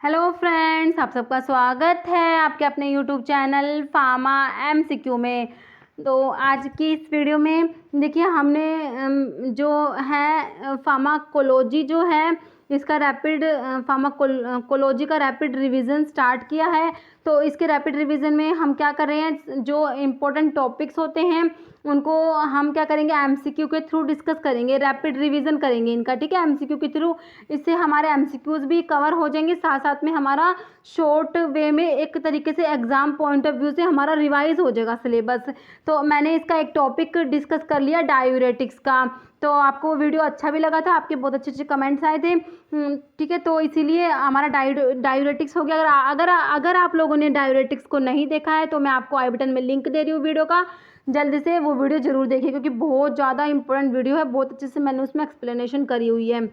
Hello friends, आप सबका स्वागत है आपके अपने यूट्यूब चैनल फार्मा एमसीक्यू में। तो आज की इस वीडियो में देखिए हमने जो है फार्माकोलॉजी जो है इसका रैपिड फार्माकोलॉजी का रैपिड रिवीजन स्टार्ट किया है। तो इसके रैपिड रिवीजन में हम क्या कर रहे हैं, जो इम्पोर्टेंट टॉपिक्स होते हैं उनको हम क्या करेंगे, एमसीक्यू के थ्रू डिस्कस करेंगे, रैपिड रिवीजन करेंगे इनका, ठीक है, एमसीक्यू के थ्रू। इससे हमारे एमसीक्यूज भी कवर हो जाएंगे, साथ साथ में हमारा शॉर्ट वे में एक तरीके से एग्जाम पॉइंट ऑफ व्यू से हमारा रिवाइज हो जाएगा सिलेबस। तो मैंने इसका एक टॉपिक डिस्कस कर लिया डायूरेटिक्स का। तो आपको वो वीडियो अच्छा भी लगा था, आपके बहुत अच्छे अच्छे कमेंट्स आए थे, ठीक है। तो इसीलिए हमारा डायूरेटिक्स हो गया। अगर आप लोगों ने डायूरेटिक्स को नहीं देखा है तो मैं आपको आई बटन में लिंक दे रही हूँ वीडियो का, जल्दी से वो वीडियो जरूर देखिए क्योंकि बहुत ज़्यादा इंपॉर्टेंट वीडियो है, बहुत अच्छे से मैंने उसमें एक्सप्लेनेशन करी हुई है।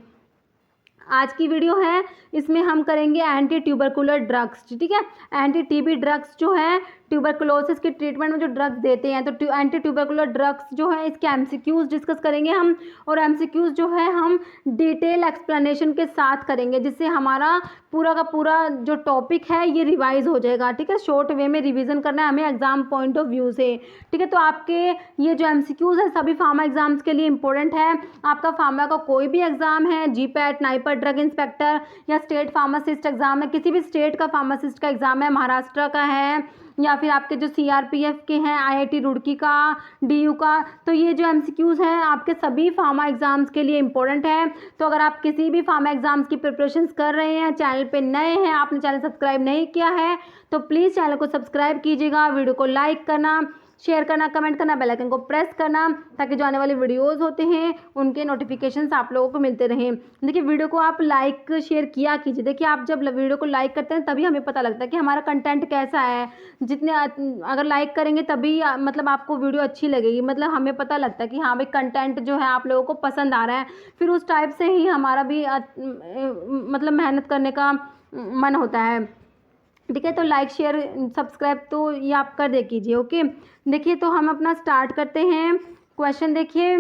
आज की वीडियो है, इसमें हम करेंगे एंटी ट्यूबरकुलर ड्रग्स, ठीक है। एंटी टीबी ड्रग्स जो है ट्यूबरकुलोसिस के ट्रीटमेंट में जो ड्रग्स देते हैं, तो एंटी ट्यूबरकुलर ड्रग्स जो है इसके एमसीक्यूज डिस्कस करेंगे हम, और एमसीक्यूज जो है हम डिटेल एक्सप्लेनेशन के साथ करेंगे, जिससे हमारा पूरा का पूरा जो टॉपिक है ये रिवाइज हो जाएगा, ठीक है। शॉर्ट वे में रिवीजन करना है हमें एग्जाम पॉइंट ऑफ व्यू से, ठीक है। तो आपके ये जो एमसीक्यूज है सभी फार्मा एग्जाम्स के लिए इंपॉर्टेंट है। आपका फार्मा का कोई भी एग्जाम है, जीपैट, नाइपर, ड्रग इंस्पेक्टर या स्टेट फार्मासिस्ट एग्जाम है, किसी भी स्टेट का फार्मासिस्ट का एग्जाम है, महाराष्ट्र का है या फिर आपके जो सीआरपीएफ के हैं, आईआईटी रुड़की का, डीयू का, तो ये जो एमसीक्यूज हैं आपके सभी फार्मा एग्जाम्स के लिए इंपॉर्टेंट है। तो अगर आप किसी भी फार्मा एग्जाम्स की प्रिपरेशंस कर रहे हैं, चैनल पे नए हैं, आपने चैनल सब्सक्राइब नहीं किया है तो प्लीज़ चैनल को सब्सक्राइब कीजिएगा, वीडियो को लाइक करना, शेयर करना, कमेंट करना, बेल आइकन को प्रेस करना, ताकि जो आने वाले वीडियोस होते हैं उनके नोटिफिकेशंस आप लोगों को मिलते रहें। देखिए वीडियो को आप लाइक शेयर किया कीजिए। देखिए आप जब वीडियो को लाइक करते हैं तभी हमें पता लगता है कि हमारा कंटेंट कैसा है। जितने अगर लाइक करेंगे तभी मतलब आपको वीडियो अच्छी लगेगी, मतलब हमें पता लगता है कि हाँ भाई कंटेंट जो है आप लोगों को पसंद आ रहा है, फिर उस टाइप से ही हमारा भी मतलब मेहनत करने का मन होता है, ठीक है। तो लाइक शेयर सब्सक्राइब तो ये आप कर दे कीजिए, ओके। देखिए तो हम अपना स्टार्ट करते हैं। क्वेश्चन देखिए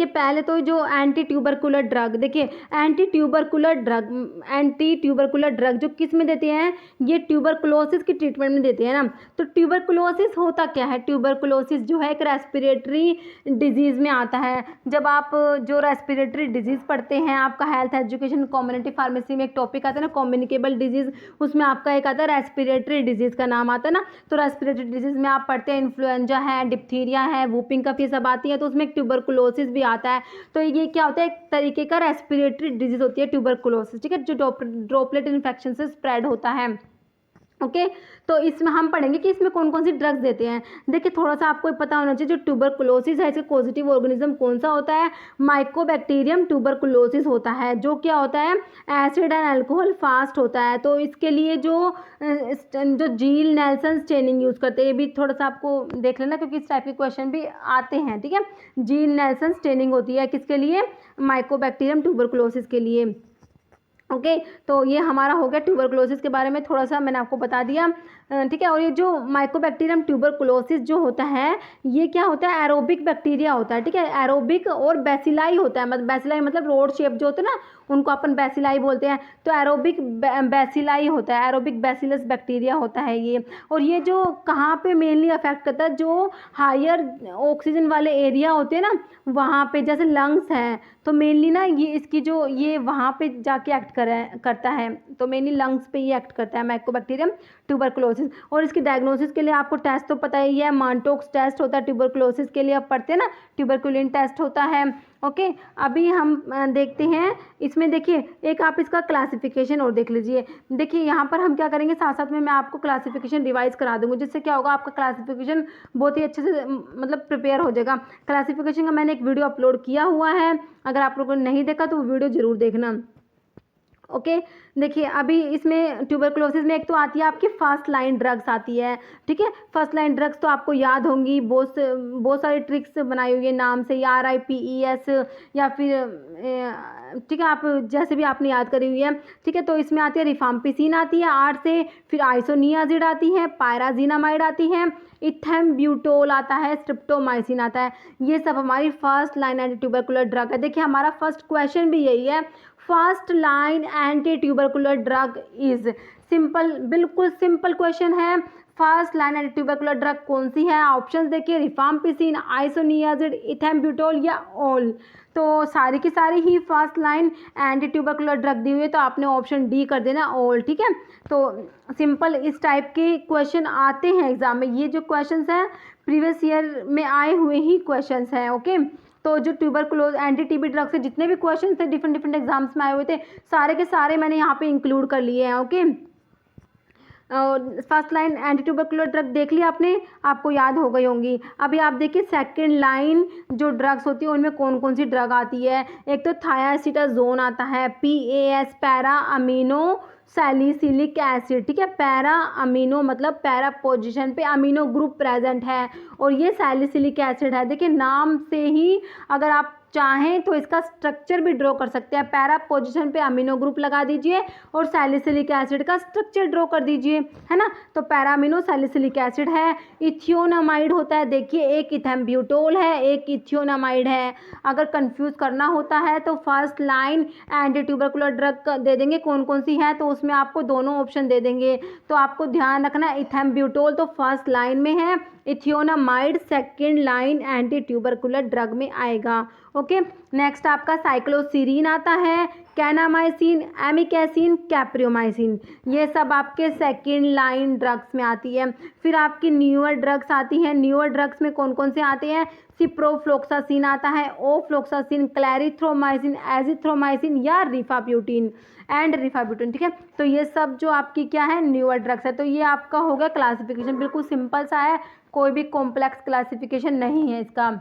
पहले तो जो एंटी ट्यूबरकुलर ड्रग, देखिए एंटी ट्यूबरकुलर ड्रग जो किस में देते हैं, ये ट्यूबरकुलोसिस की ट्रीटमेंट में देते हैं ना। तो ट्यूबरकुलोसिस होता क्या है, ट्यूबरकुलोसिस जो है एक रेस्पिरेटरी डिजीज़ में आता है। जब आप जो रेस्पिरेटरी डिजीज़ पढ़ते हैं, आपका हेल्थ एजुकेशन कम्युनिटी फार्मेसी में एक टॉपिक आता है ना, कम्युनिकेबल डिजीज़, उसमें आपका एक आता है रेस्पिरेटरी डिजीज़ का नाम आता है ना। तो रेस्पिरेटरी डिजीज़ में आप पढ़ते हैं इन्फ्लुएंजा है, डिप्थीरिया है, वूपिंग कफ, ये सब आती है, तो उसमें एक ट्यूबरकुलोसिस भी आता है। तो ये क्या होता है, एक तरीके का रेस्पिरेटरी डिजीज होती है ट्यूबरकुलोसिस, ठीक है, जो ड्रॉपलेट इन्फेक्शन से स्प्रेड होता है, ओके। तो इसमें हम पढ़ेंगे कि इसमें कौन कौन सी ड्रग्स देते हैं। देखिए थोड़ा सा आपको पता होना चाहिए, जो ट्यूबरकुलोसिस है इसका पॉजिटिव ऑर्गेनिज्म कौन सा होता है, माइकोबैक्टीरियम ट्यूबरकुलोसिस होता है, जो क्या होता है एसिड एंड अल्कोहल फास्ट होता है। तो इसके लिए जो जील नेल्सन स्टेनिंग यूज़ करते हैं, ये भी थोड़ा सा आपको देख लेना क्योंकि इस टाइप के क्वेश्चन भी आते हैं, ठीक है। जील नेल्सन स्टेनिंग होती है किसके लिए, माइकोबैक्टीरियम ट्यूबरकुलोसिस के लिए, ओके। तो ये हमारा हो गया ट्यूबरकुलोसिस के बारे में, थोड़ा सा मैंने आपको बता दिया, ठीक है। और ये जो माइकोबैक्टीरियम ट्यूबरकुलोसिस जो होता है ये क्या होता है, एरोबिक बैक्टीरिया होता है, ठीक है। एरोबिक और बैसिलाई होता है, मतलब बैसिलाई मतलब रोड शेप जो होते हैं ना उनको अपन बैसिलाई बोलते हैं। तो एरोबिक बैसिलाई होता है, एरोबिक बैसिलस बैक्टीरिया होता है ये। और ये जो कहाँ पे मेनली अफेक्ट करता है, जो हायर ऑक्सीजन वाले एरिया होते हैं ना वहाँ पे, जैसे लंग्स हैं तो मेनली ना ये इसकी जो ये वहाँ पे जाके एक्ट करता है, तो मेनली लंग्स पे ये एक्ट करता है माइकोबैक्टीरियम ट्यूबरकुलोसिस। और इसकी डायग्नोसिस के लिए आपको टेस्ट तो पता ही है, मांटोक्स टेस्ट होता है ट्यूबरकुलोसिस के लिए, आप पढ़ते हैं ना, ट्यूबरकुलिन टेस्ट होता है, ओके। अभी हम देखते हैं इसमें, देखिए एक आप इसका क्लासिफिकेशन और देख लीजिए। देखिए यहाँ पर हम क्या करेंगे, साथ साथ में मैं आपको क्लासिफिकेशन रिवाइज करा दूँगी, जिससे क्या होगा आपका क्लासिफिकेशन बहुत ही अच्छे से मतलब प्रिपेयर हो जाएगा। क्लासिफिकेशन का मैंने एक वीडियो अपलोड किया हुआ है, अगर आप लोगों ने नहीं देखा तो वो वीडियो ज़रूर देखना, ओके। देखिए अभी इसमें ट्यूबरकुलोसिस में एक तो आती है आपकी फर्स्ट लाइन ड्रग्स आती है, ठीक है। फर्स्ट लाइन ड्रग्स तो आपको याद होंगी, बहुत सारी ट्रिक्स बनाई हुई है नाम से, RIPES या फिर ठीक है, आप जैसे भी आपने याद करी हुई है, ठीक है। तो इसमें आती है रिफाम्पिसिन आती है 8 से, फिर आइसोनियाजिड आती है, पायराजीनामाइड आती है, इथेम्ब्यूटोल आता है, स्ट्रिप्टोमाइसिन आता है। ये सब हमारी first line anti tubercular drug है। देखिए हमारा फर्स्ट क्वेश्चन भी यही है, first line anti tubercular drug is. Simple, बिल्कुल सिंपल क्वेश्चन है। First line anti tubercular drug कौन सी है? ऑप्शन देखिए, रिफाम्पिसिन, आइसोनियाजिड, इथेम्ब्यूटोल या ऑल। तो सारी की सारी ही first line anti tubercular drug दी हुई है, तो आपने ऑप्शन डी कर देना, ऑल। ठीक है, तो सिंपल इस टाइप के क्वेश्चन आते हैं एग्जाम में। ये जो क्वेश्चंस हैं प्रीवियस ईयर में आए हुए ही क्वेश्चंस हैं। ओके, तो जो ट्यूबरकुलोज एंटी टीबी ड्रग से जितने भी क्वेश्चन थे डिफरेंट डिफरेंट एग्जाम्स में आए हुए थे, सारे के सारे मैंने यहाँ पे इंक्लूड कर लिए हैं। Okay, first line anti tubercular drug देख लिया आपने, आपको याद हो गई होंगी। अभी आप देखिए सेकंड लाइन जो ड्रग्स होती है उनमें कौन कौन सी ड्रग आती है। एक तो थायासिटाजोन आता है, PAS, para amino salicylic acid. ठीक है, पैरा अमीनो मतलब पैरा पोजीशन पे अमीनो ग्रुप प्रेजेंट है, और ये सैलिसिलिक एसिड है। देखिए नाम से ही अगर आप चाहें तो इसका स्ट्रक्चर भी ड्रॉ कर सकते हैं। पैरा पोजीशन पे अमीनो ग्रुप लगा दीजिए और सैलिसिलिक एसिड का स्ट्रक्चर ड्रॉ कर दीजिए, है ना। तो पैरा अमीनो सैलिसिलिक एसिड है। इथियोनामाइड होता है, देखिए एक इथेम्ब्यूटोल है, एक इथियोनामाइड है। अगर कंफ्यूज करना होता है तो first line anti tubercular drug दे देंगे कौन कौन सी है, तो उसमें आपको दोनों ऑप्शन दे देंगे। तो आपको ध्यान रखना, इथेम्ब्यूटोल तो फर्स्ट लाइन में है, इथियोनामाइड second line anti tubercular drug में आएगा। ओके, नेक्स्ट आपका साइक्लोसीरीन आता है, कैनामाइसिन, एमिकैसिन, कैप्रियोमाइसिन, ये सब आपके सेकेंड लाइन ड्रग्स में आती है। फिर आपकी न्यूअर ड्रग्स आती हैं। न्यूअर ड्रग्स में कौन कौन से आते हैं? सिप्रोफ्लोक्सासिन आता है, ओफ्लोक्सासिन, क्लैरिथ्रोमाइसिन, एजिथ्रोमाइसिन या रिफाब्यूटिन एंड रिफाब्यूटिन। ठीक है, तो ये सब जो आपकी क्या है, न्यूअर ड्रग्स है। तो ये आपका हो गया क्लासिफिकेशन, बिल्कुल सिंपल सा है, कोई भी कॉम्प्लेक्स क्लासिफिकेशन नहीं है इसका।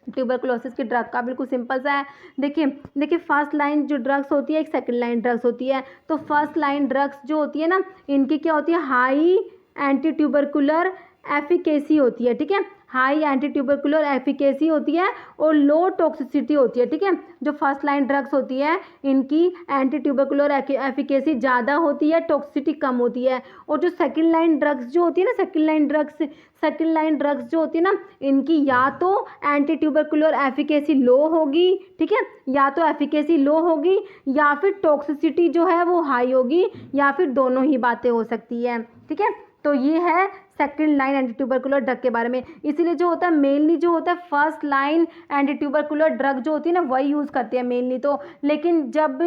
ट्यूबरकुलोसिस की ड्रग का बिल्कुल सिंपल सा है। देखिए फर्स्ट लाइन जो ड्रग्स होती है, एक सेकंड लाइन ड्रग्स होती है। तो फर्स्ट लाइन ड्रग्स जो होती है ना, इनकी क्या होती है, हाई एंटी ट्यूबरकुलर एफिकेसी होती है। ठीक है, हाई एंटी ट्यूबरकुलर एफिकेसी होती है और लो टॉक्सिसिटी होती है। ठीक है, जो फर्स्ट लाइन ड्रग्स होती है इनकी एंटी ट्यूबरकुलर एफिकेसी ज़्यादा होती है, टॉक्सिसिटी कम होती है। और जो सेकंड लाइन ड्रग्स जो होती है ना, सेकंड लाइन ड्रग्स जो होती है ना, इनकी या तो एंटी ट्यूबरकुलर एफिकेसी लो होगी, ठीक है, या तो एफिकेसी लो होगी या फिर टॉक्सिसिटी जो है वो हाई होगी, या फिर दोनों ही बातें हो सकती है। ठीक है, तो ये है second line anti tubercular drug के बारे में। इसीलिए जो होता है मेनली जो होता है first line anti tubercular drug जो होती है ना, वही यूज़ करते हैं मेनली। तो लेकिन जब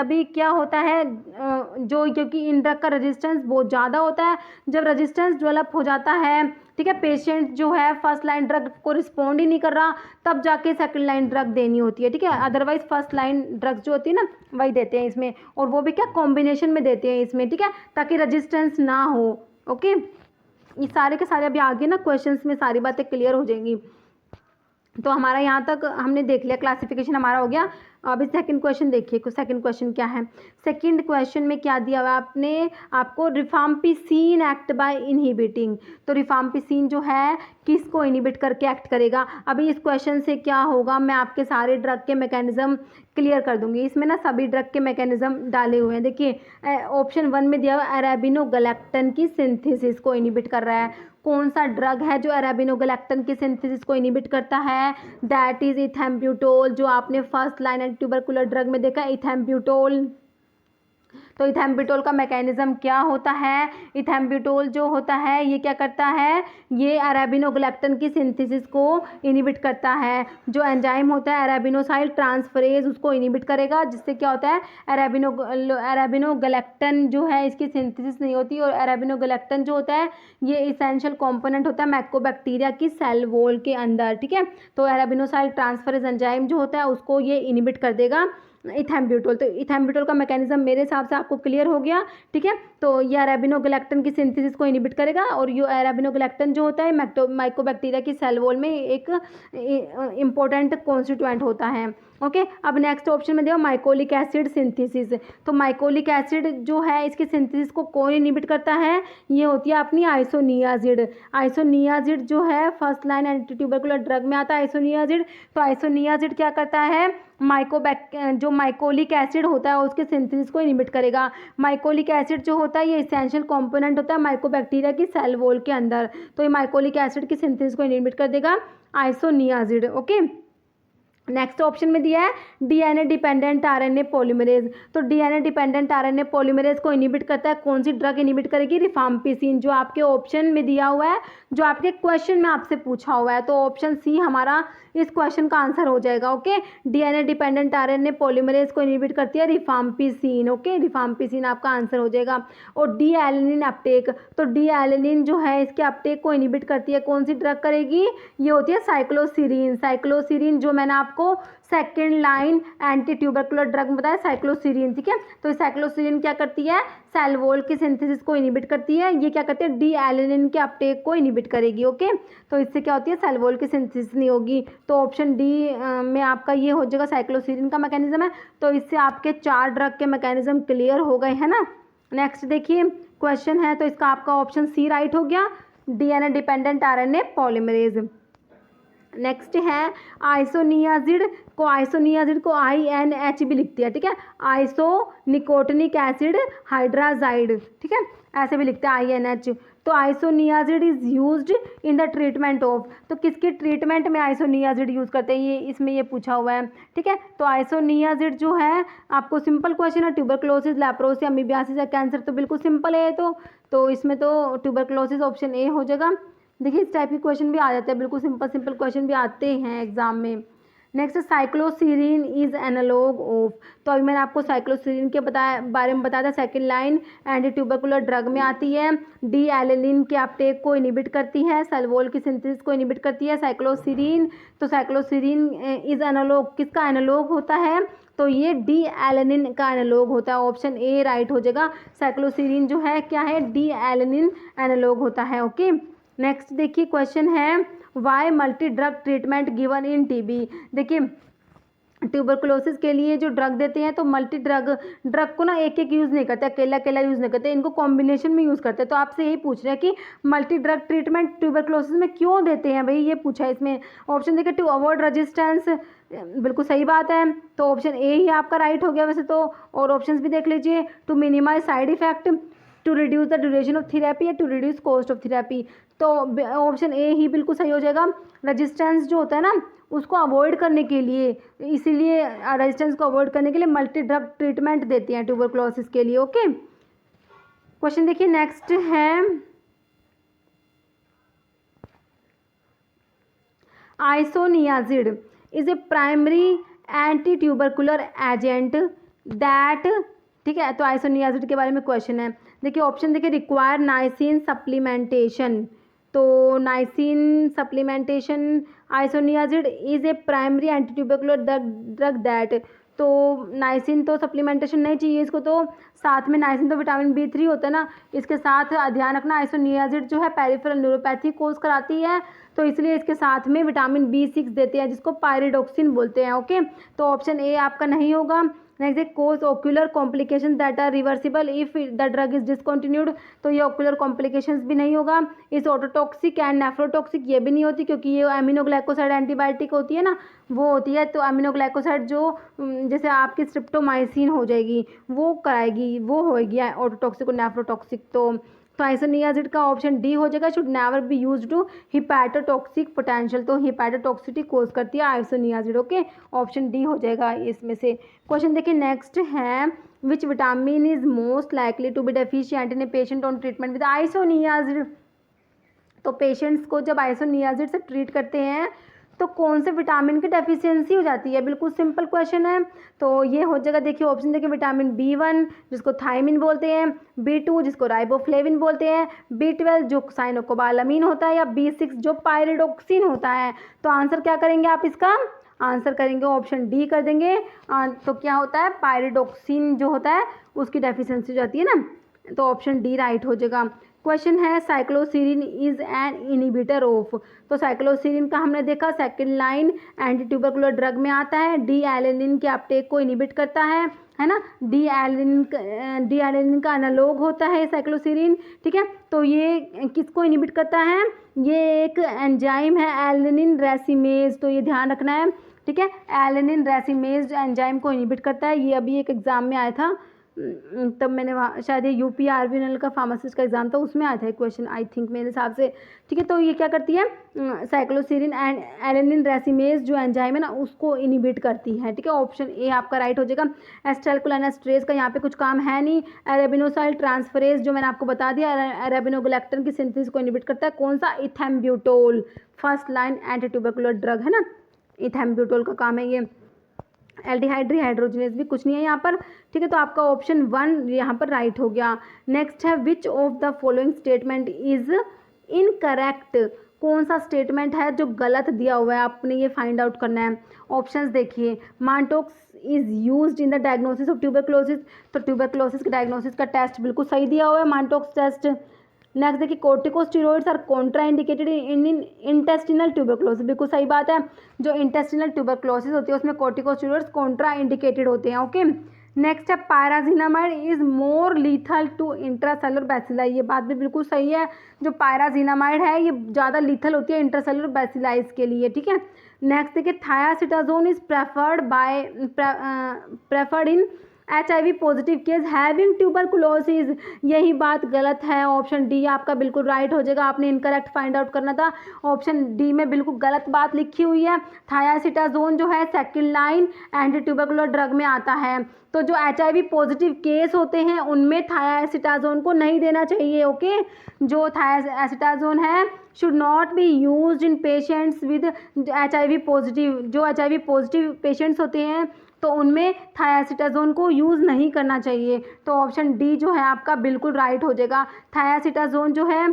भी क्या होता है, जो क्योंकि इन ड्रग का रेजिस्टेंस बहुत ज़्यादा होता है, जब रेजिस्टेंस डेवलप हो जाता है, ठीक है, पेशेंट जो है फर्स्ट लाइन ड्रग को रिस्पॉन्ड ही नहीं कर रहा, तब जाके सेकंड लाइन ड्रग देनी होती है। ठीक है, अदरवाइज फर्स्ट लाइन ड्रग्स जो होती है ना, वही देते हैं इसमें, और वो भी क्या कॉम्बिनेशन में देते हैं इसमें। ठीक है, ताकि रेजिस्टेंस ना हो। ओके, ये सारे के सारे अभी आगे ना क्वेश्चंस में सारी बातें क्लियर हो जाएंगी। तो हमारा यहाँ तक हमने देख लिया, क्लासिफिकेशन हमारा हो गया। अभी सेकंड क्वेश्चन देखिए, सेकंड क्वेश्चन क्या है। सेकंड क्वेश्चन में क्या दिया हुआ आपने, आपको रिफाम्पिसिन एक्ट बाय इनहिबिटिंग। तो रिफाम्पिसिन जो है किसको इनहिबिट करके एक्ट करेगा। अभी इस क्वेश्चन से क्या होगा, मैं आपके सारे ड्रग के मैकेनिज्म क्लियर कर दूंगी। इसमें ना सभी ड्रग के मैकेनिज्म डाले हुए हैं। देखिए ऑप्शन 1 में दिया हुआ अरेबिनोगैलेक्टन की सिंथेसिस को इनहिबिट कर रहा है। कौन सा ड्रग है जो अरेबिनोगैलेक्टन की सिंथेसिस को इनहिबिट करता है? दैट इज इथेम्ब्यूटोल, जो आपने फर्स्ट लाइन ट्यूबरकुलर ड्रग में देखा, इथेम्ब्यूटोल। तो इथेम्ब्यूटोल का मैकेनिज्म क्या होता है? इथेम्ब्यूटोल जो होता है ये क्या करता है, ये अरेबिनोगैलेक्टन की सिंथेसिस को इनहिबिट करता है। जो एंजाइम होता है अरेबिनोसाइल ट्रांसफरेज, उसको इनहिबिट करेगा, जिससे क्या होता है, अरेबिनोगैलेक्टन जो है इसकी सिंथेसिस नहीं होती। और अरेबिनोगैलेक्टन जो होता है ये इसेंशियल कॉम्पोनेंट होता है मैकोबैक्टीरिया की सेल वॉल के अंदर। ठीक है, तो अरेबिनोसाइल ट्रांसफरेज एंजाइम जो होता है उसको ये इनहिबिट कर देगा इथेम्ब्यूटोल। तो इथेम्ब्यूटोल का मैकेनिज्म मेरे हिसाब से आपको क्लियर हो गया। ठीक है, तो ये अरेबिनोगैलेक्टन की सिंथेसिस को इनहिबिट करेगा, और ये अरेबिनोगैलेक्टन जो होता है माइकोबैक्टीरिया की सेल वॉल में एक इम्पोर्टेंट कॉन्स्टिट्यूएंट होता है। ओके, अब नेक्स्ट ऑप्शन में देखो माइकोलिक एसिड सिंथेसिस। तो माइकोलिक एसिड जो है इसकी सिंथेसिस को कौन इनहिबिट करता है? ये होती है अपनी आइसोनियाजिड। आइसोनियाजिड जो है first line anti tubercular drug में आता है आइसोनियाजिड। तो आइसोनियाजिड क्या करता है, जो माइकोलिक एसिड होता है उसके सिंथेसिस को इनहिबिट करेगा। माइकोलिक एसिड जो होता है ये इसेंशियल कंपोनेंट होता है माइकोबैक्टीरिया की सेल वॉल के अंदर। तो ये माइकोलिक एसिड की सिंथेसिस को इनहिबिट कर देगा आइसोनियाजिड। ओके, नेक्स्ट ऑप्शन में दिया है डीएनए डिपेंडेंट आरएनए पॉलीमरेज। तो डीएनए डिपेंडेंट आरएनए पॉलीमरेज को इनिबिट करता है कौन सी ड्रग इनिबिट करेगी? रिफाम्पिसिन, जो आपके ऑप्शन में दिया हुआ है, जो आपके क्वेश्चन में आपसे पूछा हुआ है। तो ऑप्शन सी हमारा इस क्वेश्चन का आंसर हो जाएगा। Okay, DNA dependent RNA polymerase को इनिबिट करती है रिफाम्पिसिन। ओके, रिफाम्पिसिन आपका आंसर हो जाएगा। और डी एलेनिन अपटेक, तो डी एलेनिन जो है इसके अपटेक को इनिबिट करती है कौन सी ड्रग करेगी? ये होती है साइक्लोसिरीन। साइक्लोसिरीन जो मैंने आपको second line anti tubercular drug में बताया साइक्लोसिरीन, ठीक है। तो साइक्लोसिरीन क्या करती है? सेल वॉल की सिंथेसिस को इनिबिट करती है। ये क्या करती है? डी एलेनिन के अपटेक को इनिबिट करेगी। ओके, तो इससे क्या होती है? सेल वॉल की सिंथेसिस नहीं होगी। तो ऑप्शन डी में आपका ये हो जाएगा, साइक्लोसिरीन का मैकेनिज्म है। तो इससे आपके 4 ड्रग के मैकेनिज्म क्लियर हो गए हैं ना। नेक्स्ट देखिए क्वेश्चन है, तो इसका आपका ऑप्शन सी राइट हो गया, DNA dependent RNA polymerase. Next है आइसोनियाजिड को INH भी लिखती है, ठीक है। आइसोनिकोटिनिक एसिड हाइड्राजाइड, ठीक है, ऐसे भी लिखते हैं INH। तो isoniazid is used in the treatment of, तो किसकी ट्रीटमेंट में आइसोनियाजिड यूज़ करते हैं, ये इसमें ये पूछा हुआ है, ठीक है। तो आइसोनियाजिड जो है आपको सिंपल क्वेश्चन है, ट्यूबरक्लोसिस, लेप्रोसिस, अमीबियासिस या कैंसर, तो बिल्कुल सिंपल है। तो इसमें तो ट्यूबरक्लोसिस ऑप्शन ए हो जाएगा। देखिए इस टाइप के क्वेश्चन भी आ जाते हैं, बिल्कुल सिंपल क्वेश्चन भी आते हैं एग्जाम में। नेक्स्ट साइक्लोसिरीन इज एनालॉग ऑफ, तो अभी मैंने आपको साइक्लोसिरीन के बारे में बताया था, second line anti tubercular drug में आती है, डी एलेनिन के अपटेक को इनिबिट करती है, सेल वॉल की सिंथेसिस को इनिबिट करती है साइक्लोसिरीन। तो साइक्लोसिरीन इज एनालॉग, किसका एनालॉग होता है? तो ये डी एलेनिन का एनालॉग होता है। ऑप्शन ए राइट हो जाएगा, साइक्लोसिरीन जो है क्या है? डी एलेनिन एनालॉग होता है। ओके, नेक्स्ट देखिए क्वेश्चन है why multi drug treatment given in TB. देखिए ट्यूबरकुलोसिस के लिए जो ड्रग देते हैं तो मल्टी ड्रग को ना एक एक यूज़ नहीं करते, अकेला यूज़ नहीं करते, इनको कॉम्बिनेशन में यूज़ करते हैं। तो आपसे यही पूछ रहे हैं कि मल्टी ड्रग ट्रीटमेंट ट्यूबरकुलोसिस में क्यों देते हैं भाई, ये पूछा है इसमें। ऑप्शन देखिए टू अवॉइड रेजिस्टेंस, बिल्कुल सही बात है, तो ऑप्शन ए ही आपका राइट हो गया वैसे तो। और ऑप्शंस भी देख लीजिए, to minimise side effect, to reduce the duration of therapy या to reduce cost of therapy. तो ऑप्शन ए ही बिल्कुल सही हो जाएगा। रेजिस्टेंस जो होता है ना उसको अवॉइड करने के लिए, इसीलिए रेजिस्टेंस को अवॉइड करने के लिए मल्टी ड्रग ट्रीटमेंट देती हैं ट्यूबरकुलोसिस के लिए। ओके, क्वेश्चन देखिए नेक्स्ट है isoniazid is a primary anti tubercular agent that, ठीक है। तो आइसोनियाजिड के बारे में क्वेश्चन है, देखिए ऑप्शन देखिए रिक्वायर नाइसिन सप्लीमेंटेशन, तो niacin supplementation isoniazid is a primary anti tubercular drug that, तो नाइसिन तो सप्लीमेंटेशन नहीं चाहिए इसको, तो साथ में नाइसिन तो विटामिन B3 होता है ना, इसके साथ ध्यान रखना आइसोनियाजिड जो है पेरिफेरल न्यूरोपैथी कोज कराती है, तो इसलिए इसके साथ में विटामिन B6 देते हैं जिसको पायरिडोक्सिन बोलते हैं। ओके, तो ऑप्शन ए आपका नहीं होगा। नेक्स्ट है cause ocular complication that are reversible if the drug is discontinued, तो ये ओक्यूलर कॉम्प्लिकेशंस भी नहीं होगा। इस ऑटोटॉक्सिक एंड नेफ्रोटॉक्सिक ये भी नहीं होती क्योंकि ये अमीनोग्लाइकोसाइड एंटीबायोटिक होती है ना, वो होती है। तो अमीनोग्लाइकोसाइड जो जैसे आपकी स्ट्रिप्टोमाइसिन हो जाएगी वो कराएगी, वो होएगी ऑटोटॉक्सिक और नेफ्रोटॉक्सिक। तो आइसोनियाजिड का ऑप्शन डी हो जाएगा, should never be use to hepatotoxic potential, तो हिपैटोटॉक्सिटी कोज करती है आइसोनियाजिड। ओके, ऑप्शन डी हो जाएगा इसमें से। क्वेश्चन देखिए नेक्स्ट है which vitamin is most likely to be deficient in a patient on treatment with isoniazid. तो पेशेंट्स को जब आइसोनियाजिड से ट्रीट करते हैं तो कौन से विटामिन की डेफिशिएंसी हो जाती है, बिल्कुल सिंपल क्वेश्चन है। तो ये हो जाएगा, देखिए ऑप्शन देखिए विटामिन B1 जिसको थायमिन बोलते हैं, B2 जिसको राइबोफ्लेविन बोलते हैं, B12 जो साइनोकोबालामीन होता है, या B6 जो पायरिडोक्सिन होता है। तो आंसर क्या करेंगे आप इसका? आंसर करेंगे ऑप्शन डी कर देंगे। तो क्या होता है? पायरिडोक्सिन जो होता है उसकी डेफिशिएंसी हो जाती है ना, तो ऑप्शन डी राइट हो जाएगा। क्वेश्चन है साइक्लोसिरीन इज एन इनिबिटर ऑफ, तो साइक्लोसिरीन का हमने देखा second line anti tubercular drug में आता है, डी एलेनिन के अपटेक को इनिबिट करता है ना, डी एलेनिन का एनालॉग होता है साइक्लोसिरीन, ठीक है। तो ये किसको इनिबिट करता है? ये एक एंजाइम है एलेनिन रेसिमेज, तो ये ध्यान रखना है, ठीक है। एलेनिन रेसिमेज एंजाइम को इनिबिट करता है, ये अभी एक एग्जाम में आया था, तब मैंने वहाँ शायद ये UPRVNL का फार्मासिस्ट का एग्जाम था, उसमें आया था क्वेश्चन आई थिंक मेरे हिसाब से। ठीक है, तो ये क्या करती है, साइक्लोसीरिन एंड एलेनिन रेसिमेज जो एंजाइम है ना उसको इनिबिट करती है। ठीक है, ऑप्शन ए आपका राइट हो जाएगा। एसिटाइलकोलाइनेस्टरेज का यहाँ पे कुछ काम है नहीं। अरेबिनोसाइल ट्रांसफरेज जो मैंने आपको बता दिया, अरेबिनोगैलेक्टन की सिंथेसिस को इनिबिट करता है। कौन सा, ethambutol, first line anti tubercular drug है ना, इथेम्ब्यूटोल का काम है ये। एल्डिहाइड डिहाइड्रोजनेज भी कुछ नहीं है यहाँ पर। ठीक है, तो आपका ऑप्शन 1 यहाँ पर राइट हो गया। नेक्स्ट है, which of the following statement is incorrect. कौन सा स्टेटमेंट है जो गलत दिया हुआ है, आपने ये फाइंड आउट करना है। ऑप्शंस देखिए, Mantoux is used in the diagnosis of tuberculosis, तो ट्यूबरक्लोसिस के डायग्नोसिस का टेस्ट बिल्कुल सही दिया हुआ है, मांटोक्स टेस्ट। नेक्स्ट देखिए, corticosteroids are contraindicated in intestinal tuberculosis, बिल्कुल सही बात है। जो इंटेस्टिनल ट्यूबरक्लोसिस होती है उसमें कोर्टिकोस्टेरॉइड्स कॉन्ट्रा इंडिकेटेड होते हैं। ओके, नेक्स्ट है, pyrazinamide is more lethal to intracellular bacilli, ये बात भी बिल्कुल सही है। जो पायराजिनामाइड है ये ज़्यादा लीथल होती है इंट्रासेलुलर बैसिलाइज के लिए। ठीक है, नेक्स्ट देखिए, thiacetazone is preferred in HIV positive case having tuberculosis, यही बात गलत है। ऑप्शन डी आपका बिल्कुल राइट हो जाएगा। आपने इनकरेक्ट फाइंड आउट करना था, ऑप्शन डी में बिल्कुल गलत बात लिखी हुई है। थायासिटाजोन जो है second line anti tubercular drug में आता है, तो जो HIV पॉजिटिव केस होते हैं उनमें थायासिटाजोन को नहीं देना चाहिए। ओके, जो थायासिटाजोन है should not be used in patients with HIV positive, जो HIV पॉजिटिव पेशेंट्स होते हैं तो उनमें थायासिटाजोन को यूज़ नहीं करना चाहिए। तो ऑप्शन डी जो है आपका बिल्कुल राइट हो जाएगा। थायासिटाजोन जो है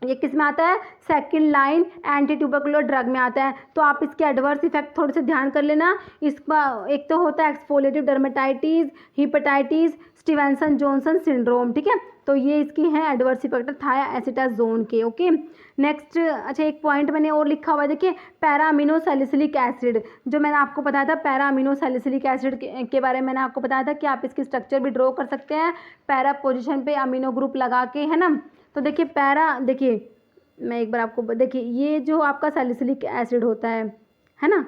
ये किस में आता है, second line anti tubercular drug में आता है। तो आप इसके एडवर्स इफेक्ट थोड़े से ध्यान कर लेना। इसका एक तो होता है exfoliative dermatitis, hepatitis, Stevenson Johnson syndrome. ठीक है, तो ये इसकी हैं एडवर्स इफेक्ट थायासिटाजोन के। ओके, नेक्स्ट, अच्छा एक पॉइंट मैंने और लिखा हुआ है, देखिए पैरा अमीनो सैलिसिलिक एसिड, जो मैंने आपको बताया था पैरा अमीनो सैलिसिलिक एसिड के बारे में मैंने आपको बताया था कि आप इसकी स्ट्रक्चर भी ड्रॉ कर सकते हैं पैरा पोजीशन पे अमीनो ग्रुप लगा के, है ना। तो देखिए पैरा, देखिए मैं एक बार आपको देखिए, ये जो आपका सैलिसिलिक एसिड होता है ना,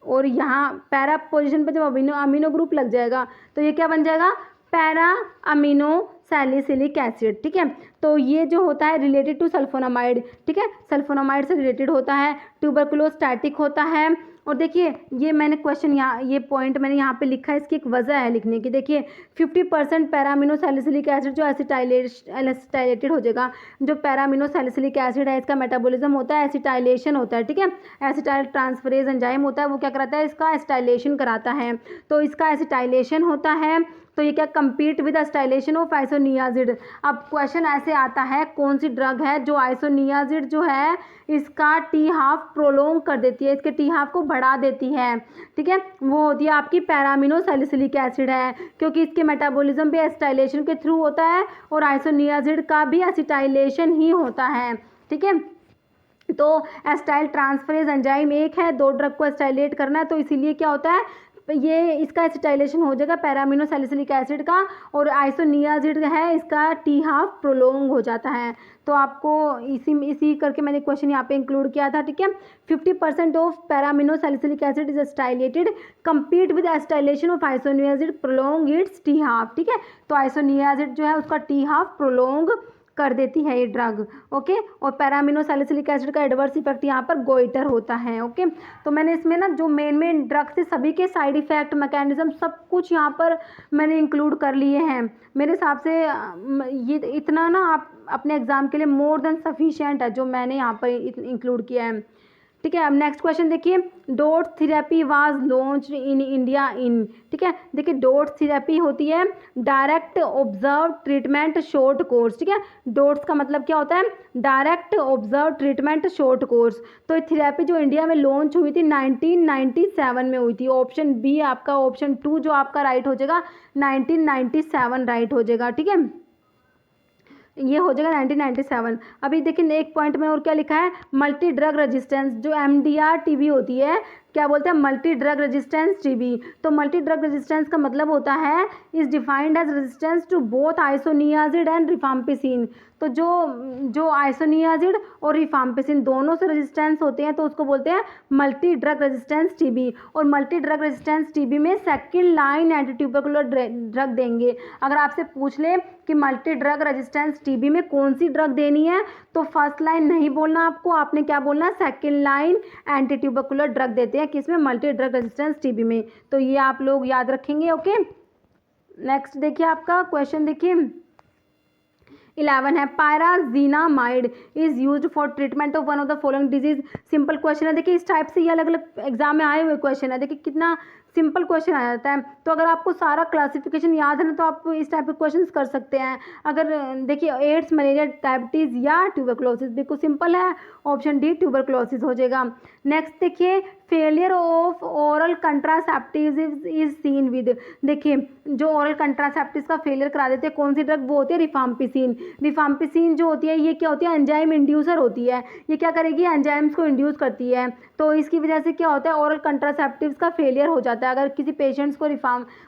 और यहाँ पैरा पोजीशन पे जब अमीनो ग्रुप लग जाएगा तो ये क्या बन जाएगा, पैरा अमीनो सैलिसिलिक एसिड। ठीक है, तो ये जो होता है रिलेटेड टू सल्फोनामाइड। ठीक है, सल्फोनामाइड से रिलेटेड होता है, ट्यूबरकुलोस्टैटिक होता है। और देखिए ये मैंने क्वेश्चन यहाँ, ये पॉइंट मैंने यहाँ पे लिखा है, इसकी एक वजह है लिखने की। देखिए 50% पैरामिनो सैलिसिलिक एसिड जो एसिटाइलेटेड हो जाएगा। जो पैरामिनो सैलिसिलिक एसिड है इसका मेटाबॉलिज्म होता है एसिटाइलेशन होता है। ठीक है, एसिटाइल ट्रांसफरेज एंजाइम होता है, वो क्या कराता है, इसका एसिटाइलेशन कराता है। तो इसका एसिटाइलेशन होता है, तो ये क्या compete with acetylation of isoniazid. अब क्वेश्चन ऐसे आता है, कौन सी ड्रग है जो आइसोनियाजिड जो है इसका T1/2 प्रोलोंग कर देती है, इसके T1/2 को बढ़ा देती है। ठीक है, वो होती है आपकी पैरामिनो सैलिसिलिक एसिड है, क्योंकि इसके मेटाबॉलिज्म भी एसिटाइलेशन के थ्रू होता है और आइसोनियाजिड का भी एसिटाइलेशन ही होता है। ठीक है, तो एसिटाइल ट्रांसफरेज एंजाइम एक है, दो ड्रग को एसिटाइलेट करना है, तो इसीलिए क्या होता है, ये इसका एसिटाइलेशन हो जाएगा पैरामिनो सैलिसिलिक एसिड का, और आइसोनियाजिड है इसका T1/2 प्रोलोंग हो जाता है। तो आपको इसी करके मैंने क्वेश्चन यहाँ पे इंक्लूड किया था। ठीक है, 50% of para amino salicylic acid is acetylated, compete with acetylation of isoniazid prolong its T1/2। ठीक है, तो आइसोनियाजिड जो है उसका T1/2 प्रोलोंग कर देती है ये ड्रग। ओके, और पैरामिनो सैलिसिलिक एसिड का एडवर्स इफेक्ट यहाँ पर गोइटर होता है। ओके, तो मैंने इसमें ना जो मेन ड्रग से सभी के साइड इफेक्ट मैकेनिज्म सब कुछ यहाँ पर मैंने इंक्लूड कर लिए हैं। मेरे हिसाब से ये इतना ना आप अपने एग्जाम के लिए मोर देन सफिशिएंट है जो मैंने यहाँ पर इंक्लूड किया है। ठीक है, अब नेक्स्ट क्वेश्चन देखिए, dots therapy was launched in India in. ठीक है, देखिए डोट्स थेरेपी होती है direct observe treatment short course. ठीक है, डोट्स का मतलब क्या होता है, direct observe treatment short course. तो ये थेरेपी जो इंडिया में लॉन्च हुई थी 1997 में हुई थी। ऑप्शन बी आपका, ऑप्शन 2 जो आपका राइट हो जाएगा 1997 राइट हो जाएगा। ठीक है, ये हो जाएगा 1997। अभी देखिए एक पॉइंट में और क्या लिखा है, मल्टी ड्रग रेजिस्टेंस, जो MDR-TB होती है, क्या बोलते हैं, मल्टी ड्रग रेजिस्टेंस टीबी। तो मल्टी ड्रग रेजिस्टेंस का मतलब होता है is defined as resistance to both isoniazid and rifampicin. तो जो आइसोनियाजिड और रिफाम्पिसिन दोनों से रेजिस्टेंस होते हैं तो उसको बोलते हैं मल्टी ड्रग रेजिस्टेंस टीबी। और मल्टी ड्रग रेजिस्टेंस टीबी में second line anti tubercular drug देंगे। अगर आपसे पूछ ले कि मल्टी ड्रग रेजिस्टेंस टीबी में कौन सी ड्रग देनी है तो फर्स्ट लाइन नहीं बोलना आपको, आपने क्या बोलना है, second line anti tubercular drug देते हैं किसमें, मल्टी ड्रग रेजिस्टेंस टीबी में। तो ये आप लोग याद रखेंगे। ओके, नेक्स्ट देखिए आपका क्वेश्चन देखिए 11 है, pyrazinamide is used for treatment of one of the following disease. Simple question है, देखिए इस टाइप से ये अलग अलग एग्जाम में आए हुए क्वेश्चन है, देखिए कितना सिंपल क्वेश्चन आ जाता है। तो अगर आपको सारा क्लासिफिकेशन याद है ना तो आप इस टाइप के क्वेश्चंस कर सकते हैं। अगर देखिए एड्स, मलेरिया, डायबिटीज़ या ट्यूबरक्लोसिस, बिल्कुल सिंपल है, ऑप्शन डी ट्यूबरक्लोसिस हो जाएगा। नेक्स्ट देखिए failure of oral contraceptive is seen with, देखिए जो ओरल कंट्रासेप्टिव का फेलियर करा देते हैं कौन सी ड्रग, वो होती है रिफाम्पिसिन। रिफाम्पिसिन जो होती है ये क्या होती है, एंजाइम इंड्यूसर होती है, ये क्या करेगी, एंजाइम्स को इंड्यूस करती है। तो इसकी वजह से क्या होता है, ओरल कंट्रासेप्टिव्स का फेलियर हो जाता है। अगर किसी पेशेंट्स को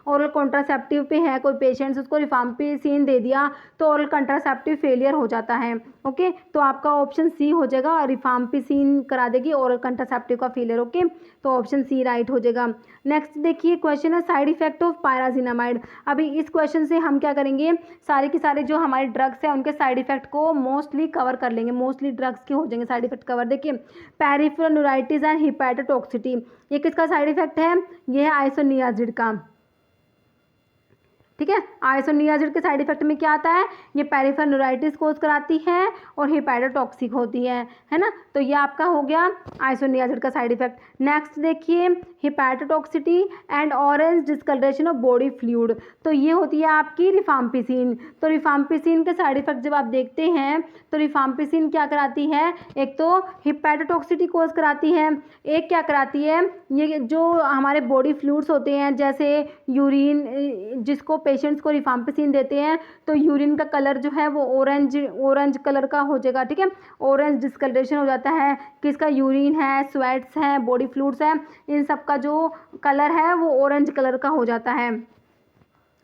ओरल कंट्रासेप्टिव पे है कोई पेशेंट्स, उसको रिफाम्पिसिन दे दिया तो ओरल कंट्रासेप्टिव फेलियर हो जाता है। ओके, तो आपका ऑप्शन सी हो जाएगा, रिफाम्पिसिन करा देगी ओरल कंट्रासेप्टिव का फेलियर। ओके, तो ऑप्शन सी राइट हो जाएगा। नेक्स्ट देखिए क्वेश्चन है साइड इफेक्ट ऑफ पायराजीनामाइड। अभी इस क्वेश्चन से हम क्या करेंगे, सारे के सारे जो हमारे ड्रग्स हैं उनके साइड इफेक्ट को मोस्टली कवर कर लेंगे, मोस्टली ड्रग्स के हो जाएंगे साइड इफेक्ट कवर। देखिए पेरिफेरल न्यूराइटिस एंड हिपैटोटॉक्सिटी, ये किसका साइड इफेक्ट है, ये है आइसोनियाजिड का। ठीक है, आइसोनियाजिड के साइड इफेक्ट में क्या आता है, ये पेरिफेरल न्यूराइटिस कोज कराती है और हिपैटोटॉक्सिक होती है ना। तो ये आपका हो गया आइसोनियाजिड का साइड इफेक्ट। नेक्स्ट देखिए hepatotoxicity and orange discolouration of body fluid, तो ये होती है आपकी रिफाम्पिसिन। तो रिफाम्पिसिन के साइड इफेक्ट जब आप देखते हैं तो रिफाम्पिसिन क्या कराती है, एक तो हिपैटोटॉक्सिटी कोज कराती है, एक क्या कराती है, ये जो हमारे बॉडी फ्लूइड्स होते हैं जैसे यूरिन, जिसको पेशेंट्स को रिफाम्पिसिन देते हैं तो यूरिन का कलर जो है वो ऑरेंज कलर का हो जाएगा। ठीक है, ऑरेंज डिस्कलरेशन हो जाता है, किसका, यूरिन है, स्वेट्स हैं, बॉडी फ्लूइड्स हैं, इन सब का जो कलर है वो ऑरेंज कलर का हो जाता है।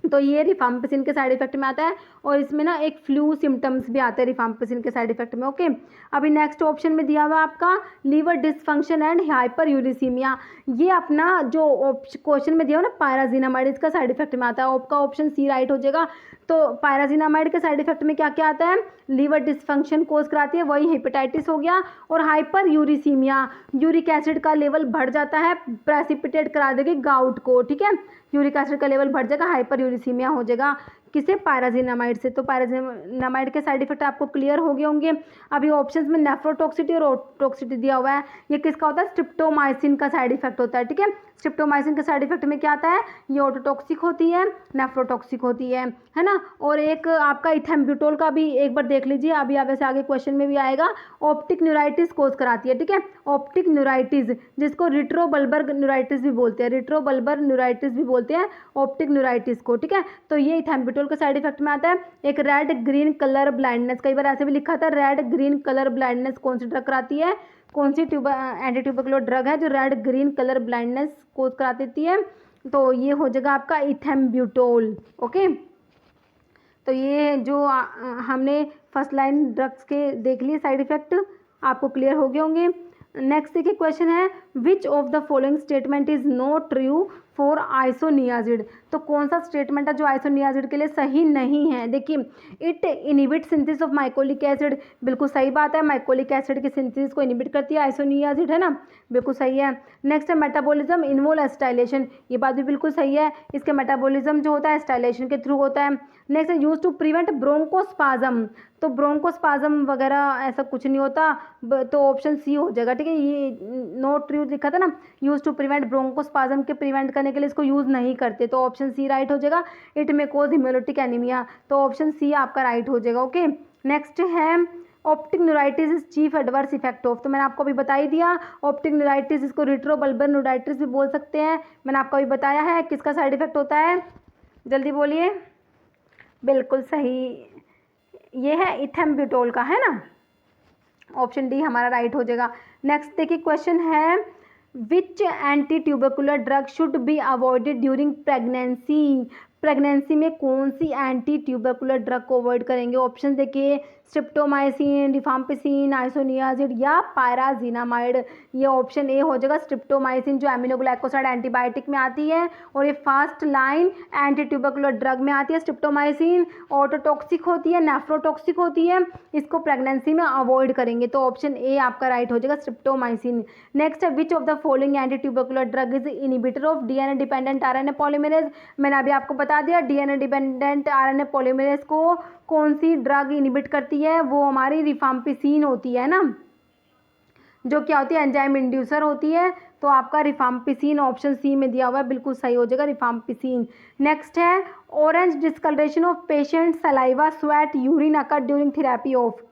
तो ये रिफाम्पिसिन के साइड इफेक्ट में आता है और इसमें ना एक फ्लू सिम्टम्स भी आते हैं रिफाम्पिसिन के साइड इफेक्ट में। ओके, अभी नेक्स्ट ऑप्शन में दिया हुआ आपका liver dysfunction and hyperuricaemia, ये अपना जो क्वेश्चन में दिया हुआ ना पायराजीनामाइड, इसका साइड इफेक्ट में आता है, आपका ऑप्शन सी राइट हो जाएगा। तो पायराजीनामाइड के साइड इफेक्ट में क्या क्या आता है, लीवर डिसफंक्शन कोज कराती है, वही हेपेटाइटिस हो गया, और हाइपर यूरिसीमिया, यूरिक एसिड का लेवल बढ़ जाता है, प्रेसिपिटेट करा देगी गाउट को। ठीक है, यूरिक एसिड का लेवल बढ़ जाएगा, हाइपर यूरिसीमिया हो जाएगा, किसे, पायराजीनामाइड से। तो पायराजीनामाइड के साइड इफेक्ट आपको क्लियर हो गए होंगे। अभी ऑप्शंस में नेफ्रोटॉक्सिटी और ओटोक्सिटी दिया हुआ है, ये किसका होता है, स्ट्रिप्टोमाइसिन का साइड इफेक्ट होता है। ठीक है, स्ट्रिप्टोमाइसिन के साइड इफेक्ट में क्या आता है, ये ओटोटॉक्सिक होती है, नेफ्रोटॉक्सिक होती है ना। और एक आपका इथेम्ब्यूटोल का भी एक बार देख लीजिए, अभी आप ऐसे आगे क्वेश्चन में भी आएगा, ऑप्टिक न्यूराइटिस कोज कराती है। ठीक है, ऑप्टिक न्यूराइटिस जिसको रिट्रोबल्बर न्यूराइटिस भी बोलते हैं, रिट्रोबल्बर न्यूराइटिस भी बोलते हैं ऑप्टिक न्यूराइटिस को। ठीक है, तो ये इथेम्ब्यूटोल का साइड इफेक्ट में आता है। एक रेड ग्रीन कलर ब्लाइंडनेस, कई बार ऐसे भी लिखा था, रेड ग्रीन कलर ब्लाइंडनेस कौन सी ड्रग कराती है, कौन सी एंटी ट्यूबरकुलर ड्रग है जो रेड ग्रीन कलर ब्लाइंडनेस कोज करा देती है, तो ये हो जाएगा आपका इथेम्ब्यूटोल। ओके, तो ये जो हमने फर्स्ट लाइन ड्रग्स के देख लिए साइड इफेक्ट, आपको क्लियर हो गए होंगे। नेक्स्ट देखिए क्वेश्चन है which of the following statement is not true for isoniazid, तो कौन सा स्टेटमेंट है जो आइसोनियाजिड के लिए सही नहीं है। देखिए it inhibit synthesis of mycolic acid, बिल्कुल सही बात है, माइकोलिक एसिड की सिंथेसिस को इनिबिट करती है आइसोनियाजिड, है ना, बिल्कुल सही है। नेक्स्ट है मेटाबॉलिज्म इन्वॉल्व एस्टाइलेशन, ये बात भी बिल्कुल सही है, इसके मेटाबॉलिज्म जो होता है एस्टाइलेशन के थ्रू होता है। नेक्स्ट है यूज टू प्रिवेंट ब्रोंकोस्पाज्म, तो ब्रोंकोस्पाज्म वगैरह ऐसा कुछ नहीं होता, तो ऑप्शन सी हो जाएगा। ठीक है, ये नोट ट्रू लिखा था ना, यूज टू प्रिवेंट ब्रोंकोस्पाज्म के प्रिवेंट करने के लिए इसको यूज़ नहीं करते, तो ऑप्शन सी राइट हो जाएगा। इट में कोज हिमोलिटिक एनीमिया, तो ऑप्शन सी आपका राइट हो जाएगा। ओके, नेक्स्ट है optic neuritis is chief adverse effect of, तो मैंने आपको अभी बता ही दिया, ऑप्टिक न्यूराइटिस इसको रिट्रोबल्बर न्यूराइटिस भी बोल सकते हैं, मैंने आपको अभी बताया है किसका साइड इफेक्ट होता है, जल्दी बोलिए, बिल्कुल सही, ये है इथेम्ब्यूटोल का, है ना, ऑप्शन डी हमारा राइट हो जाएगा। नेक्स्ट देखिए क्वेश्चन है which anti tubercular drug should be avoided during pregnancy. Pregnancy में कौन सी एंटी ट्यूबरकुलर ड्रग को अवॉइड करेंगे? ऑप्शन देखिए, स्ट्रिप्टोमाइसिन, रिफाम्पिसिन, आइसोनियाजिड या पायराजिनामाइड। ये ऑप्शन ए हो जाएगा स्ट्रिप्टोमाइसिन, जो एमिनोग्लाइकोसाइड एंटीबायोटिक में आती है और ये first line anti tubercular drug में आती है। स्ट्रिप्टोमाइसिन ऑटोटॉक्सिक होती है, नेफ्रोटॉक्सिक होती है, इसको प्रेगनेंसी में अवॉइड करेंगे। तो ऑप्शन ए आपका राइट हो जाएगा स्ट्रिप्टोमाइसिन। नेक्स्ट है, which of the following anti tubercular drug is inhibitor of DNA dependent RNA polymerase. मैंने अभी आपको बता दिया, डीएनए डिपेंडेंट आरएनए पॉलीमरेज को कौन सी ड्रग इनिबिट करती है? वो हमारी रिफाम्पिसिन होती है ना, जो क्या होती है, एंजाइम इंड्यूसर होती है। तो आपका रिफाम्पिसिन ऑप्शन सी में दिया हुआ है, बिल्कुल सही हो जाएगा रिफाम्पिसिन। नेक्स्ट है, orange discolouration of patient saliva sweat urine occur during therapy of.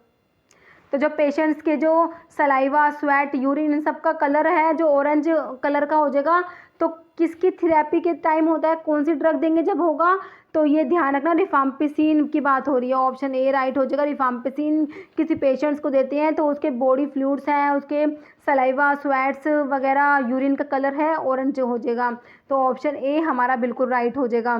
तो जो पेशेंट्स के जो सलाइवा स्वेट यूरिन इन सब का कलर है जो ऑरेंज कलर का हो जाएगा, तो किसकी थेरेपी के टाइम होता है, कौन सी ड्रग देंगे जब होगा? तो ये ध्यान रखना, रिफाम्पिसिन की बात हो रही है, ऑप्शन ए राइट हो जाएगा। रिफाम्पिसिन किसी पेशेंट्स को देते हैं तो उसके बॉडी फ्लूइड्स हैं, उसके सलाइवा स्वेट्स वगैरह यूरिन का कलर है ऑरेंज हो जाएगा। तो ऑप्शन ए हमारा बिल्कुल राइट हो जाएगा।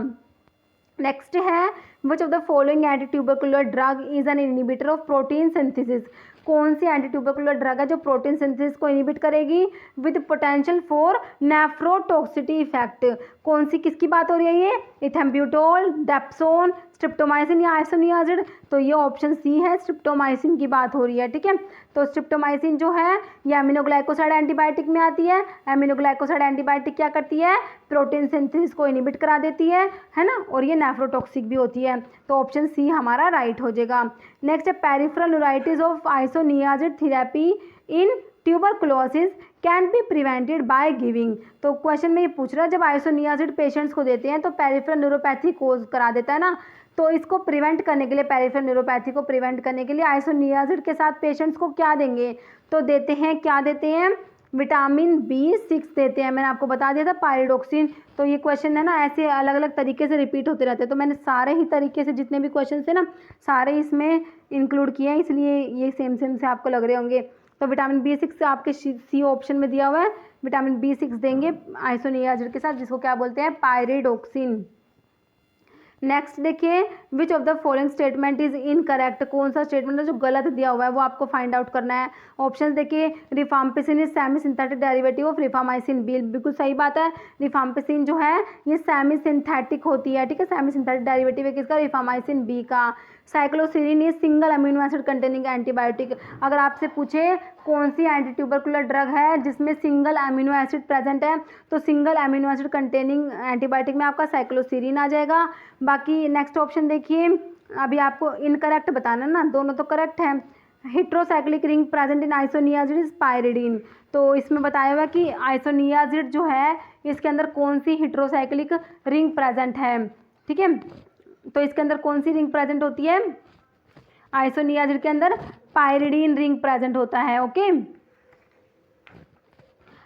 नेक्स्ट है, which of the following anti tubercular drug is an inhibitor of protein synthesis. कौन सी एंटी ट्यूबरकुलर ड्रग है जो प्रोटीन सिंथेसिस को इनिबिट करेगी विद पोटेंशियल फॉर नेफ्रोटॉक्सिटी इफेक्ट? कौन सी, किसकी बात हो रही है ये? इथेम्ब्यूटोल, डेप्सोन, स्ट्रिप्टोमाइसिन या आइसोनियाजिड? तो ये ऑप्शन सी है, स्ट्रिप्टोमाइसिन की बात हो रही है। ठीक है, तो स्ट्रिप्टोमाइसिन जो है ये एमिनोग्लाइकोसाइड एंटीबायोटिक में आती है। एमिनोग्लाइकोसाइड एंटीबायोटिक क्या करती है? प्रोटीन सिंथेसिस को इनिबिट करा देती है ना, और ये नेफ्रोटॉक्सिक भी होती है। तो ऑप्शन सी हमारा राइट हो जाएगा। नेक्स्ट है, peripheral neuritis of isoniazid therapy in tuberculosis can be prevented by giving. तो क्वेश्चन में ये पूछ रहा है, जब आइसोनियाजिड पेशेंट्स को देते हैं तो पेरिफेरल न्यूरोपैथी कोज करा देता है ना, तो इसको प्रिवेंट करने के लिए, पेरिफेरल न्यूरोपैथी को प्रिवेंट करने के लिए आइसोनियाजिड के साथ पेशेंट्स को क्या देंगे? तो देते हैं, क्या देते हैं? विटामिन B6 देते हैं। मैंने आपको बता दिया था पायरिडोक्सिन। तो ये क्वेश्चन है ना, ऐसे अलग अलग तरीके से रिपीट होते रहते हैं, तो मैंने सारे ही तरीके से जितने भी क्वेश्चन थे ना सारे इसमें इंक्लूड किए हैं, इसलिए ये सेम सेम से आपको लग रहे होंगे। तो विटामिन B6 आपके सी ऑप्शन में दिया हुआ है, विटामिन B6 देंगे आइसोनियाजिड के साथ, जिसको क्या बोलते हैं? पायरिडोक्सिन। नेक्स्ट देखिए, which of the following statement is incorrect. कौन सा स्टेटमेंट है जो गलत दिया हुआ है वो आपको फाइंड आउट करना है। ऑप्शन देखिए, rifampicin is semi synthetic derivative of rifamycin B. बिल्कुल सही बात है, रिफाम्पिसिन जो है ये सेमी सिंथेटिक होती है। ठीक है, सेमी सिंथेटिक डेरिवेटिव है किसका? रिफामाइसिन बी का। Cycloserine is single amino acid containing antibiotic. अगर आपसे पूछे कौन सी एंटी ट्यूबरकुलर ड्रग है जिसमें सिंगल अमीनो एसिड प्रेजेंट है, तो single amino acid containing antibiotic में आपका साइक्लोसिरिन आ जाएगा। बाकी नेक्स्ट ऑप्शन देखिए, अभी आपको इनकरेक्ट बताना ना, दोनों तो करेक्ट है। Heterocyclic ring present in isoniazid is pyridine. तो इसमें बताया हुआ कि आइसोनियाजिड जो है इसके अंदर कौन सी हेट्रोसाइक्लिक रिंग प्रेजेंट है। ठीक है, तो इसके अंदर कौन सी रिंग प्रेजेंट होती है? आइसोनियाजिड के अंदर पायरिडीन रिंग प्रेजेंट होता है। ओके,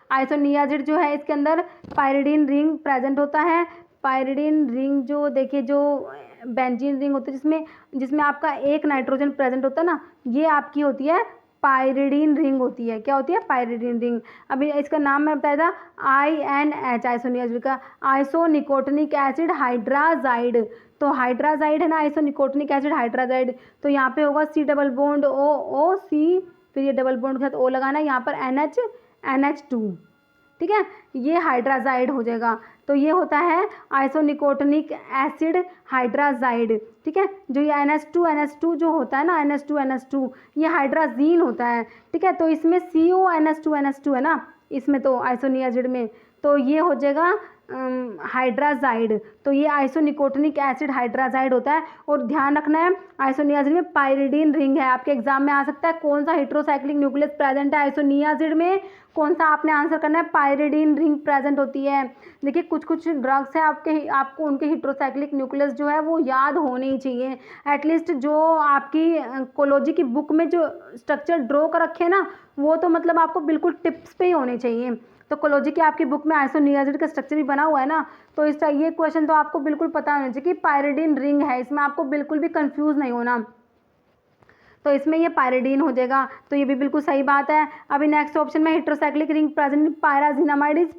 आइसोनियाजिड जो है इसके अंदर पायरिडीन रिंग प्रेजेंट होता है। पायरिडीन रिंग जो देखिए, जो बेंजीन रिंग होती है जिसमें आपका एक नाइट्रोजन प्रेजेंट होता है ना, ये आपकी होती है पायरिडीन रिंग होती है। क्या होती है? Pyridine ring. अभी इसका नाम मैं बताया था INH, आइसोनियाजिड का आइसोनिकोटिनिक एसिड हाइड्राजाइड। तो हाइड्राजाइड है ना, आइसोनिकोटिनिक एसिड हाइड्राजाइड। तो यहाँ पे होगा C डबल बॉन्ड OOC, फिर ये डबल बॉन्ड के साथ O लगाना है, यहाँ पर NH2। ठीक है, ये हाइड्राजाइड हो जाएगा। तो ये होता है आइसोनिकोटिनिक एसिड हाइड्राजाइड। ठीक है, जो ये NH2 जो होता है ना, NH2 ये हाइड्राजीन होता है। ठीक है, तो इसमें CONH2 है ना, इसमें तो आइसोनियाजिड में, तो ये हो जाएगा हाइड्राजाइड। तो ये आइसोनिकोटिनिक एसिड हाइड्राजाइड होता है। और ध्यान रखना है, आइसोनियाजिड में पायरिडीन रिंग है। आपके एग्जाम में आ सकता है कौन सा हेट्रोसाइक्लिक न्यूक्लियस प्रेजेंट है आइसोनियाजिड में, कौन सा आपने आंसर करना है? पायरिडीन रिंग प्रेजेंट होती है। देखिए, कुछ ड्रग्स है आपको उनके हेट्रोसाइक्लिक न्यूक्लियस जो है वो याद होने ही चाहिए। एटलीस्ट जो आपकी कोलॉजी की बुक में जो स्ट्रक्चर ड्रॉ कर रखे हैं ना, वो तो मतलब आपको बिल्कुल टिप्स पे ही होने चाहिए। तो कोलॉजी की आपकी बुक में आइसोनियाजिड का स्ट्रक्चर भी बना हुआ है ना, तो इस ये क्वेश्चन तो आपको बिल्कुल पता होना चाहिए कि पायरिडीन रिंग है, इसमें आपको बिल्कुल भी कंफ्यूज नहीं होना। तो इसमें ये पायरिडीन हो जाएगा, तो ये भी बिल्कुल सही बात है। अभी नेक्स्ट ऑप्शन में heterocyclic ring present in pyrazinamide is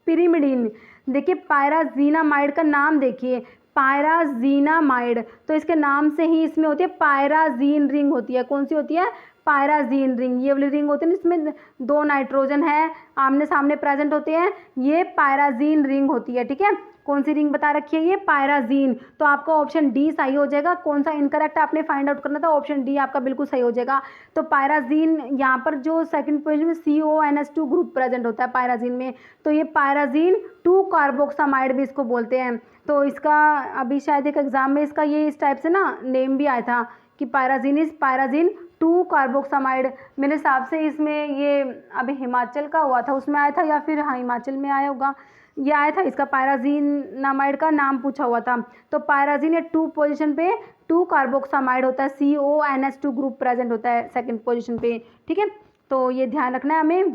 pyrimidine. देखिए पायराजीनामाइड का नाम देखिए, पायराजीनामाइड, तो इसके नाम से ही इसमें होती है पायराजीन रिंग होती है। कौन सी होती है? पायराजीन रिंग। ये वाली रिंग होती है जिसमें 2 नाइट्रोजन है आमने सामने प्रेजेंट होते हैं, ये पायराजीन रिंग होती है। ठीक है, कौन सी रिंग बता रखी है? ये पायराजीन। तो आपका ऑप्शन डी सही हो जाएगा। कौन सा इनकरेक्ट आपने फाइंड आउट करना था? ऑप्शन डी आपका बिल्कुल सही हो जाएगा। तो पायराजीन यहाँ पर जो सेकंड पोजीशन में CONS2 ग्रुप प्रेजेंट होता है पायराजीन में, तो ये पायराजीन 2 कार्बोक्सामाइड भी इसको बोलते हैं। तो इसका अभी शायद एक एग्जाम में इसका ये इस टाइप से ना नेम भी आया था कि पायराजीन इज पायराजीन 2 कार्बोक्सामाइड। मेरे हिसाब से इसमें ये अभी हिमाचल का हुआ था, उसमें आया था, या फिर हाँ हिमाचल में आया होगा, ये आया था, इसका पायराजीनामाइड का नाम पूछा हुआ था। तो पायराजीन ये 2 पोजीशन पे 2 कार्बोक्सामाइड होता है, CONS2 ग्रुप प्रेजेंट होता है सेकंड पोजीशन पे। ठीक है, तो ये ध्यान रखना है हमें।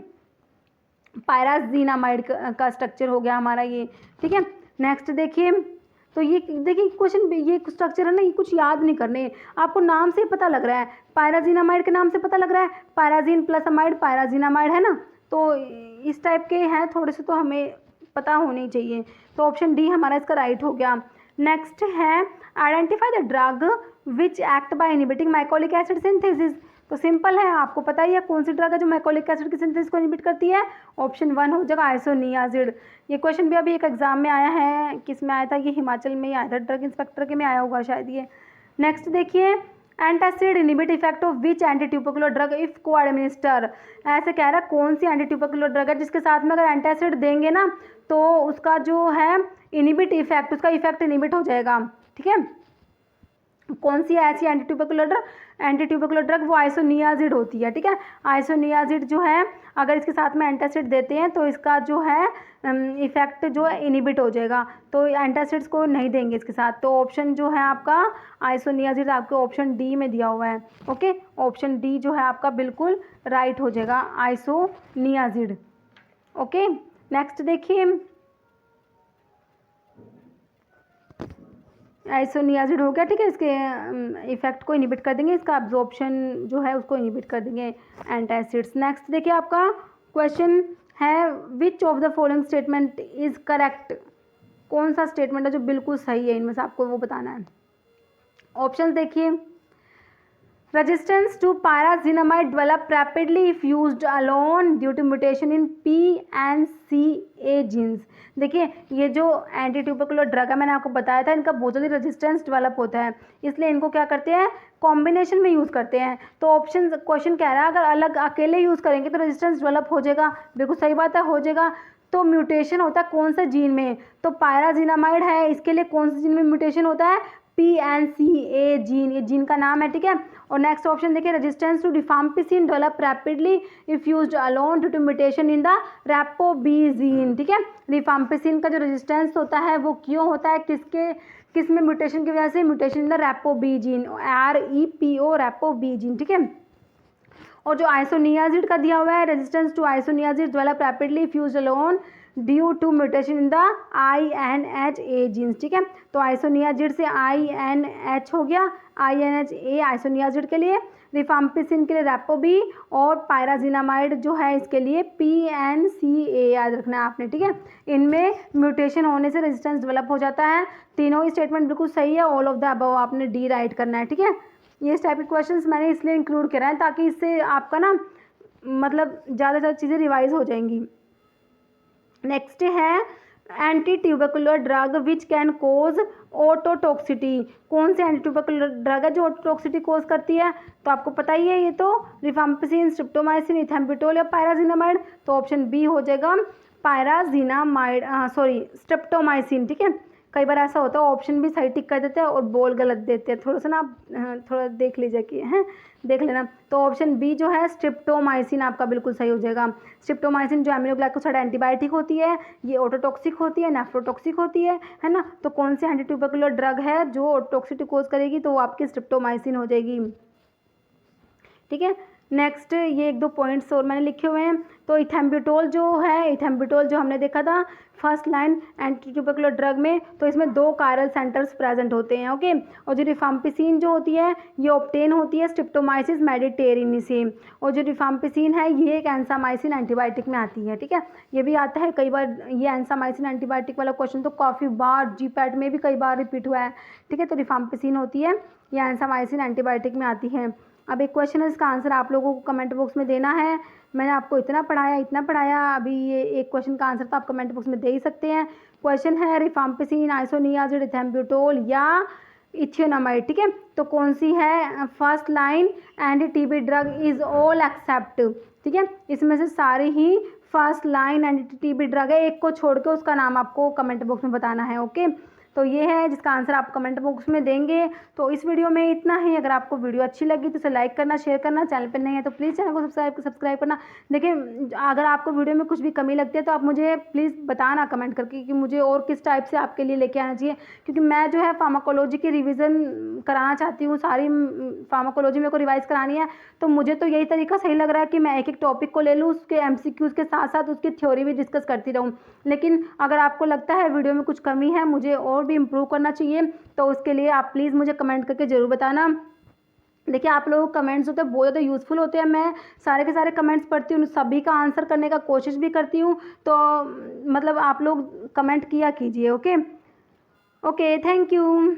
पायराजीनामाइड का स्ट्रक्चर हो गया हमारा ये। ठीक है, नेक्स्ट देखिए, तो ये देखिए क्वेश्चन, ये स्ट्रक्चर है ना, ये कुछ याद नहीं करने, आपको नाम से पता लग रहा है, पायराजीनामाइड के नाम से पता लग रहा है, पायराजीन प्लस अमाइड पायराजीनामाइड है ना, तो इस टाइप के हैं थोड़े से, तो हमें पता होनी चाहिए। तो ऑप्शन डी हमारा इसका राइट हो गया। नेक्स्ट है identify the drug which act by inhibiting mycolic acid synthesis. तो सिंपल है, आपको पता ही है कौन सी ड्रग है जो मैकोलिक एसिड की सिंथेसिस को इनहिबिट करती है। ऑप्शन 1 हो जाएगा आइसोनियाजिड। ये क्वेश्चन भी अभी एक एग्जाम में आया है, किस में आया था? ये हिमाचल में ही आया था, ड्रग इंस्पेक्टर के में आया होगा शायद ये। नेक्स्ट देखिए, antacid inhibit effect of which anti tubercular drug if को एडमिनिस्टर। ऐसे कह रहा है कौन सी एंटी ट्यूबरकुलर ड्रग है जिसके साथ में अगर एंटासिड देंगे ना तो उसका जो है इनहिबिट इफेक्ट, उसका इफेक्ट इनहिबिट हो जाएगा। ठीक है, कौन सी ऐसी एंटी ट्यूबरकुलर ड्रग? वो आइसोनियाजिड होती है। ठीक है, आइसोनियाजिड जो है अगर इसके साथ में एंटासिड देते हैं तो इसका जो है इफेक्ट जो है इनहिबिट हो जाएगा, तो एंटासिड्स को नहीं देंगे इसके साथ। तो ऑप्शन जो है आपका आइसोनियाजिड आपके ऑप्शन डी में दिया हुआ है। ओके, ऑप्शन डी जो है आपका बिल्कुल राइट हो जाएगा, आइसोनियाजिड। ओके, नेक्स्ट देखिए, आइसोनियाजिड हो गया। ठीक है, इसके इफेक्ट को इनहिबिट कर देंगे, इसका अब्जॉर्प्शन जो है उसको इनहिबिट कर देंगे एंटासिड्स। नेक्स्ट देखिए, आपका क्वेश्चन है which of the following statement is correct. कौन सा स्टेटमेंट है जो बिल्कुल सही है, इनमें से आपको वो बताना है। ऑप्शन देखिए, resistance to pyrazinamide develop rapidly if used alone due to mutation in P and CA genes। देखिए ये जो एंटी ट्यूबरकुलर ड्रग है मैंने आपको बताया था, इनका बहुत जल्दी रेजिस्टेंस डेवलप होता है, इसलिए इनको क्या करते हैं? कॉम्बिनेशन में यूज़ करते हैं। तो ऑप्शन क्वेश्चन कह रहा है अगर अलग अकेले यूज़ करेंगे तो रेजिस्टेंस डेवलप हो जाएगा, बिल्कुल सही बात है, हो जाएगा। तो म्यूटेशन होता है कौन सा जीन में? तो पायराजीनामाइड है, इसके लिए कौन से जीन में म्यूटेशन होता है? PNCA जीन, ये जीन का नाम है। ठीक है, और नेक्स्ट ऑप्शन देखिए, resistance to rifampicin develop rapidly if used alone due to mutation in the rpoB gene. ठीक है, रिफाम्पिसिन का जो रेजिस्टेंस होता है वो क्यों होता है, किस में म्यूटेशन की वजह से? Mutation in the rpoB gene, REPO rpoB gene. ठीक है, और जो आइसोनियाजिड का दिया हुआ है, resistance to isoniazid develop rapidly if used alone due to mutation in the INHA genes. ठीक है, तो आइसोनियाजिड से INH हो गया, INHA आइसोनियाजिड के लिए, रिफाम्पिसिन के लिए रैपोबी, और पायराजीनामाइड जो है इसके लिए PNCA याद रखना है आपने। ठीक है, इनमें म्यूटेशन होने से रेजिस्टेंस डेवलप हो जाता है। तीनों ही स्टेटमेंट बिल्कुल सही है, ऑल ऑफ द अबव आपने डी राइट करना है। ठीक है, ये इस टाइप के क्वेश्चंस मैंने इसलिए इंक्लूड करा है ताकि इससे आपका ना मतलब ज़्यादा से ज़्यादा चीज़ें रिवाइज हो जाएंगी। नेक्स्ट है anti tubercular drug which can cause ototoxicity. कौन से एंटी ट्यूबरकुलर ड्रग है जो ओटोटॉक्सिटी कोज करती है? तो आपको पता ही है, ये तो रिफाम्पिसिन, स्ट्रिप्टोमाइसिन, इथेम्पिटोल या पायराजीनामाइड। तो ऑप्शन बी हो जाएगा पायराजीनामाइड, स्ट्रिप्टोमाइसिन। ठीक है, कई बार ऐसा होता है ऑप्शन भी सही टिक कर देते हैं और बोल गलत देते हैं, थोड़ा सा ना थोड़ा देख लीजिए कि हैं, देख लेना। तो ऑप्शन बी जो है स्ट्रिप्टोमाइसिन आपका बिल्कुल सही हो जाएगा। स्ट्रिप्टोमाइसिन जो एमिनोग्लाइकोसाइड एंटीबायोटिक होती है, ये ओटोटॉक्सिक होती है, नेफ्रोटॉक्सिक होती है ना। तो कौन सी एंटी ट्यूबरकुलर ड्रग है जो ओटोटॉक्सिटी कोज करेगी? तो वो आपकी स्ट्रिप्टोमाइसिन हो जाएगी। ठीक है, नेक्स्ट ये 1-2 पॉइंट्स और मैंने लिखे हुए हैं। तो इथेम्ब्यूटोल जो है, इथेम्ब्यूटोल जो हमने देखा था first line anti tubercular drug में, तो इसमें 2 कायरल सेंटर्स प्रेजेंट होते हैं। ओके, और जो रिफाम्पिसिन जो होती है ये ऑब्टेन होती है स्ट्रिप्टोमाइसिस मेडिटेरिनी से, और जो रिफाम्पिसिन है ये एक एंसामाइसिन एंटीबायोटिक में आती है। ठीक है, ये भी आता है कई बार, ये एंसामाइसिन एंटीबायोटिक वाला क्वेश्चन तो काफ़ी बार जीपैट में भी कई बार रिपीट हुआ है। ठीक है, तो रिफाम्पिसिन होती है, ये एंसामाइसिन एंटीबायोटिक में आती है। अब एक क्वेश्चन है, इसका आंसर आप लोगों को कमेंट बॉक्स में देना है। मैंने आपको इतना पढ़ाया, अभी ये एक क्वेश्चन का आंसर तो आप कमेंट बॉक्स में दे ही सकते हैं। क्वेश्चन है रिफाम्पिसिन, आइसोनियाजिड, इथेम्ब्यूटोल या इथियोनामाइड। ठीक है, तो कौन सी है first line anti TB drug is all except. ठीक है, इसमें से सारी ही first line anti TB drug है, एक को छोड़ के उसका नाम आपको कमेंट बॉक्स में बताना है। ओके, तो ये है जिसका आंसर आप कमेंट बॉक्स में देंगे। तो इस वीडियो में इतना ही। अगर आपको वीडियो अच्छी लगी तो इसे लाइक करना, शेयर करना, चैनल पर नहीं है तो प्लीज़ चैनल को सब्सक्राइब करना। देखिए, अगर आपको वीडियो में कुछ भी कमी लगती है तो आप मुझे प्लीज़ बताना कमेंट करके कि मुझे और किस टाइप से आपके लिए लेके आना चाहिए, क्योंकि मैं जो है फार्माकोलॉजी की रिवीजन कराना चाहती हूँ, सारी फार्माकोलॉजी मेरे को रिवाइज करानी है। तो मुझे तो यही तरीका सही लग रहा है कि मैं एक एक टॉपिक को ले लूँ, उसके MCQs के साथ साथ उसकी थ्योरी भी डिस्कस करती रहूँ। लेकिन अगर आपको लगता है वीडियो में कुछ कमी है, मुझे और भी इम्प्रूव करना चाहिए, तो उसके लिए आप प्लीज़ मुझे कमेंट करके ज़रूर बताना। देखिए, आप लोगों के कमेंट्स होते हैं बहुत ज़्यादा यूज़फुल होते हैं, मैं सारे के सारे कमेंट्स पढ़ती हूँ, सभी का आंसर करने का कोशिश भी करती हूँ। तो मतलब आप लोग कमेंट किया कीजिए। Okay, thank you.